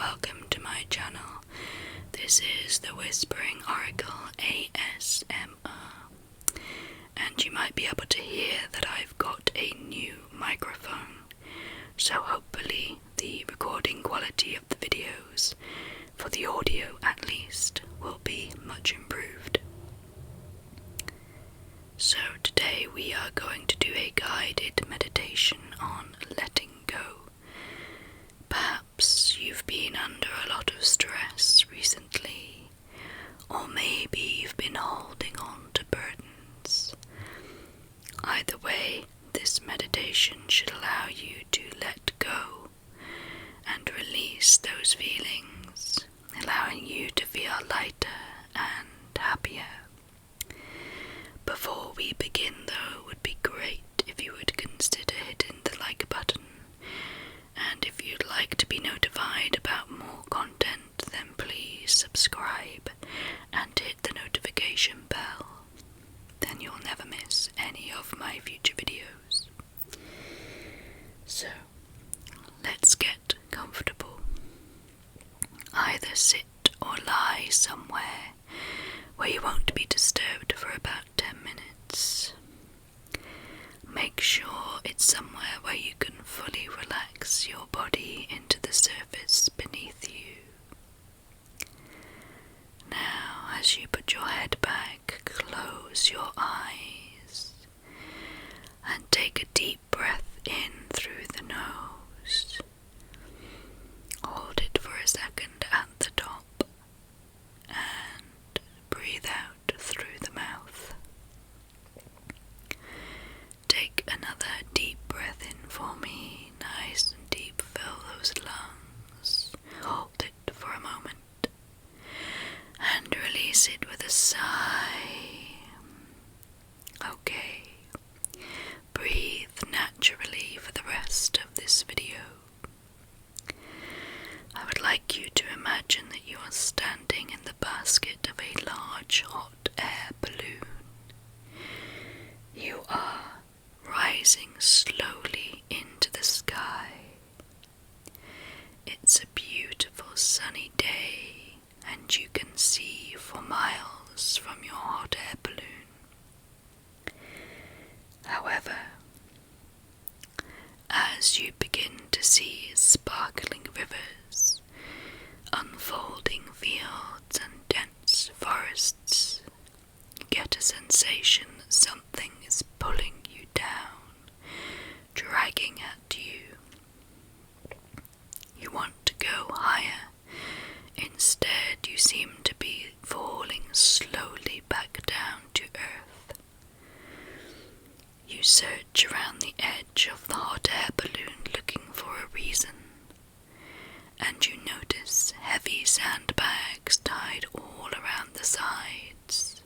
welcome to my channel. This is the Whispering Oracle ASMR, and you might be able to hear that I've got a new microphone, so hopefully the recording quality of the videos, for the audio at least, will be much improved. So today we are going to do a guided meditation on letting go. Perhaps you've been under a lot of stress recently, or maybe you've been holding on to burdens. Either way, this meditation should allow you to let go and release those feelings, allowing you to feel lighter and happier. Before we begin though, it would be great if you would consider hitting the like button, and if you'd like to be notified about more content, then please subscribe and hit the notification bell. Then you'll never miss any of my future videos. So, let's get comfortable. Either sit or lie somewhere where you won't be disturbed for about 10 minutes. Make sure it's somewhere where you can fully relax your body into the surface beneath you. Now, as you put your head back, close your eyes and take a deep breath in through the nose. Hold it for a second at the top and breathe out through the mouth. Take another deep breath in for me, nice and deep, fill those lungs. Hold it for a moment and release it with a sigh. Okay, breathe naturally for the rest of this video. I would like you to imagine that you are standing in the basket of a large hot air balloon. You are rising slowly into the sky. It's a beautiful sunny day, and you can see for miles from your hot air balloon. However, as you begin to see sparkling rivers, unfolding fields and dense forests, you get a sensation that something is pulling you down, dragging at you. You want to go higher. Instead, you seem to be falling slowly back down to earth. You search around the edge of the hot air balloon looking for a reason, and you notice heavy sandbags tied all around the sides.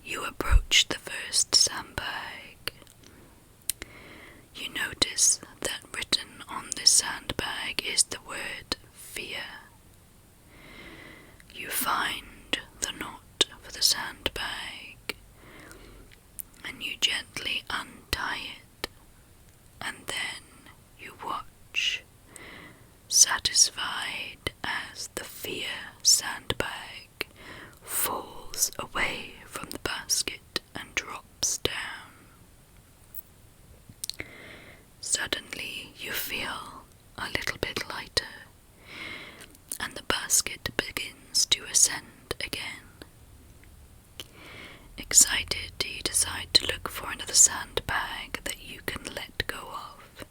You approach the first sandbag. You notice that written on this sandbag is the word fear. You find the knot for the sandbag, and you gently untie it, and then you watch, satisfied as the fear sandbag falls away from the basket and drops down. Suddenly you feel a little bit lighter, and the basket begins to ascend again. Excited, you decide to look for another sandbag that you can let go of.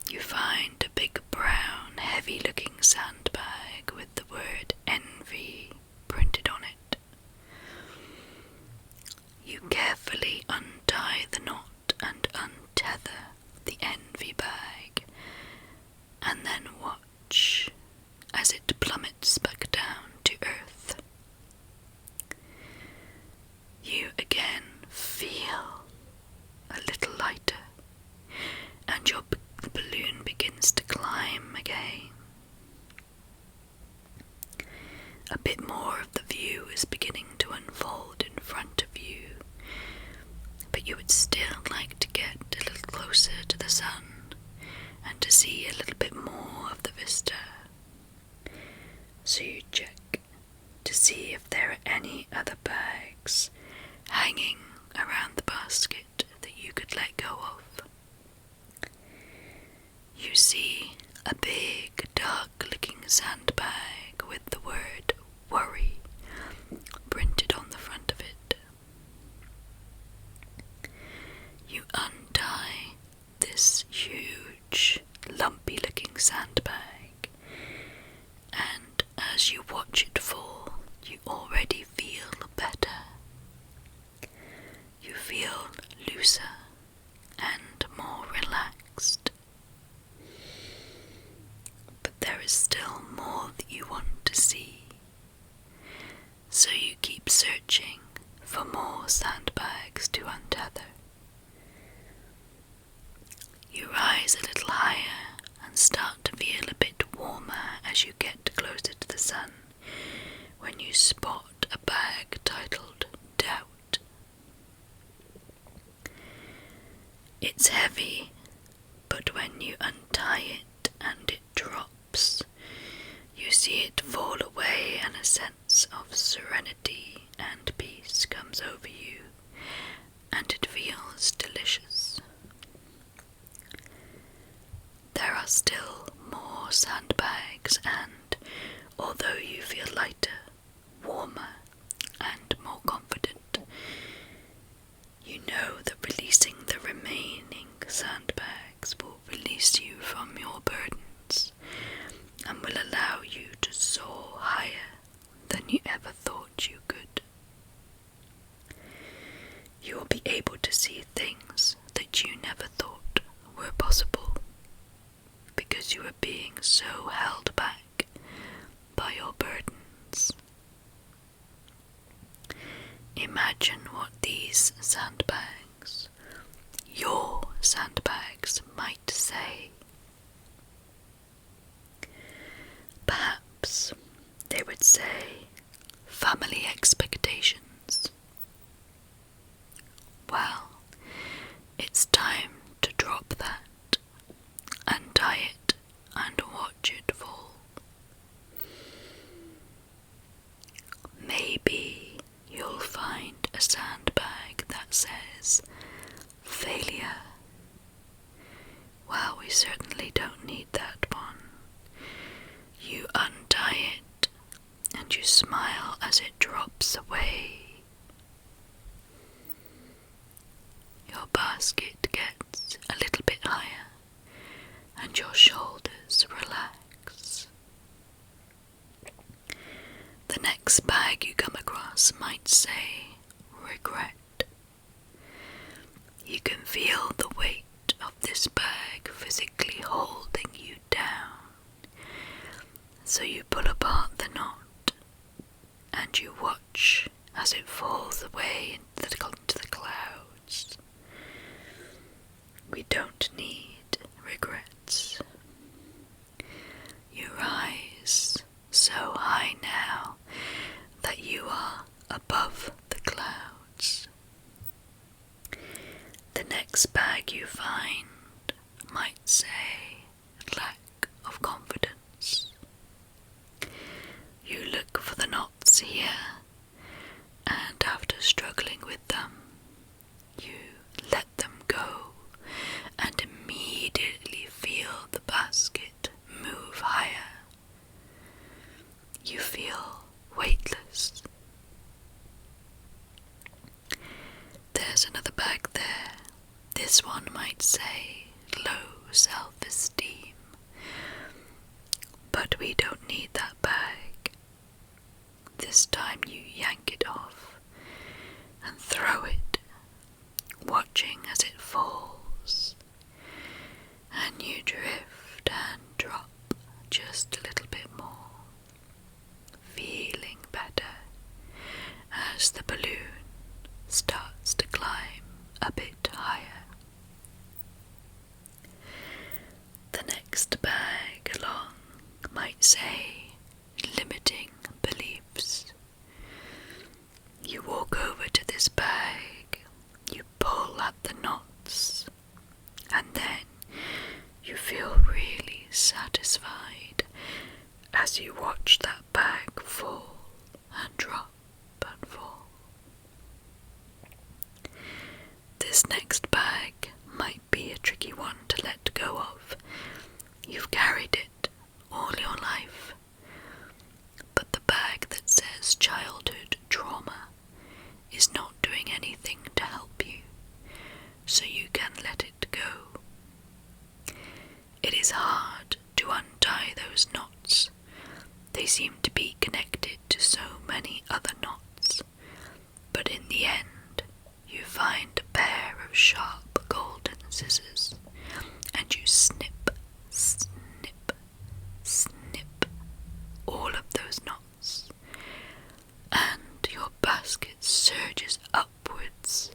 You find a big brown, heavy-looking sandbag with the word envy printed on it. You carefully untie the knot and untether the envy bag, and then watch as it plummets back down to earth. You again feel a little see a little bit more of the vista. So you check to see if there are any other bags hanging around the basket that you could let go of. You see a big, dark-looking sandbag with the word worry printed on the front of it. You untie this huge, lumpy-looking sandbag, and as you watch it fall, you already feel better. You feel looser and more relaxed. But there is still more that you want to see. So you keep searching for more sandbags to untether. You rise a little higher and start to feel a bit warmer as you get closer to the sun when you spot a bag titled Doubt. It's heavy, but when you untie it and it drops, you see it fall away and a sense of serenity and peace comes over you, and it feels delicious. There are still more sandbags, and although you feel lighter, warmer, and more confident, you know that releasing the remaining sandbags will release you from your burdens and will allow you to soar higher than you ever thought you could. You will be able to see things that you never thought were possible because you are being so held back by your burdens. Imagine what these sandbags, your sandbags, might say. Perhaps they would say, family expectations. Well, it's time to drop that, untie it, and watch it fall. Maybe you'll find a sandbag that says, failure. Well, we certainly don't need that one. You untie it, and you smile as it drops away. Your basket gets a little bit higher, and your shoulders relax. The next bag you come across might say, regret. You can feel the weight of this bag physically holding you down. So you pull apart the knot, and you watch as it falls away into the clouds. We don't need regrets. You rise so high now that you are above the clouds. The next bag you find might say lack of confidence. You look for the knots here, and after struggling with them, you let them go and immediately feel the basket move higher. You feel weightless. There's another bag there. This one might say low self-esteem. But we don't need that bag. This time you yank it off and throw it, watching as it falls, and you drift and drop just a little bit more, feeling better as the balloon starts to climb a bit higher. The next bag along might say limiting beliefs. You walk over to this bag, you pull at the knots, and then you feel really satisfied as you watch that bag fall and drop and fall. This next bag might be a tricky one to let go of. You've carried it all your life. But the bag that says childhood trauma is not doing anything to help you, so you can let it go. It is hard to untie those knots. They seem to be connected to so many other knots, but in the end, you find a pair of sharp golden scissors, and you snip, snip, snip all of those knots, and your basket surges upwards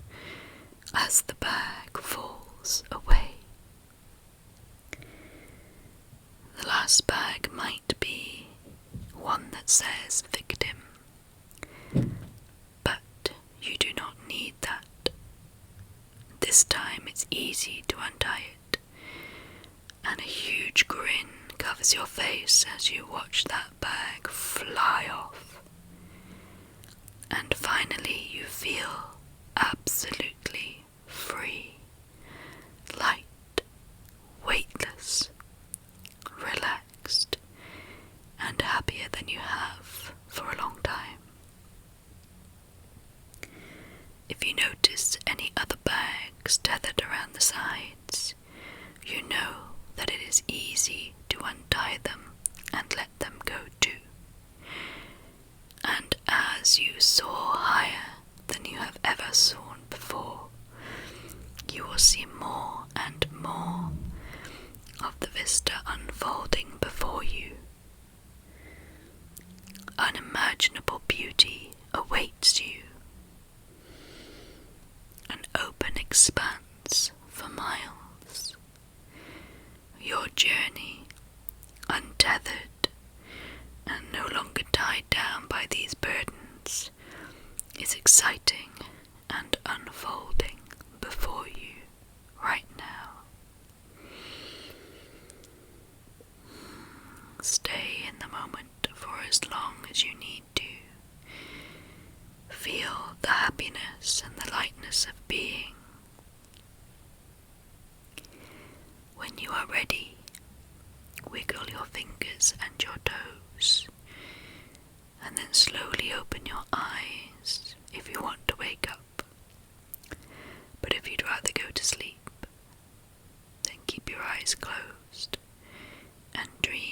as the bag falls away. The last bag might be one that says victim, but you do not need that. This time it's easy to untie it, and a huge grin covers your face as you watch that bag fly off. And finally you feel absolutely free, light, weightless, relaxed, and happier than you have for a long time. If you notice any other bags tethered around the sides, you know that it is easy to untie them and let them go too. And as you soar higher than you have ever soared before, you will see more and more of the vista unfolding before you. Unimaginable beauty awaits you. An open expanse for miles. Your journey, untethered and no longer tied down by these burdens, is exciting and unfolding before you right now. Stay in the moment for as long as you need to. Feel the happiness and the lightness of being. When you are ready, wiggle your fingers and your toes, and then slowly open your eyes if you want to wake up. But if you'd rather go to sleep, then keep your eyes closed and dream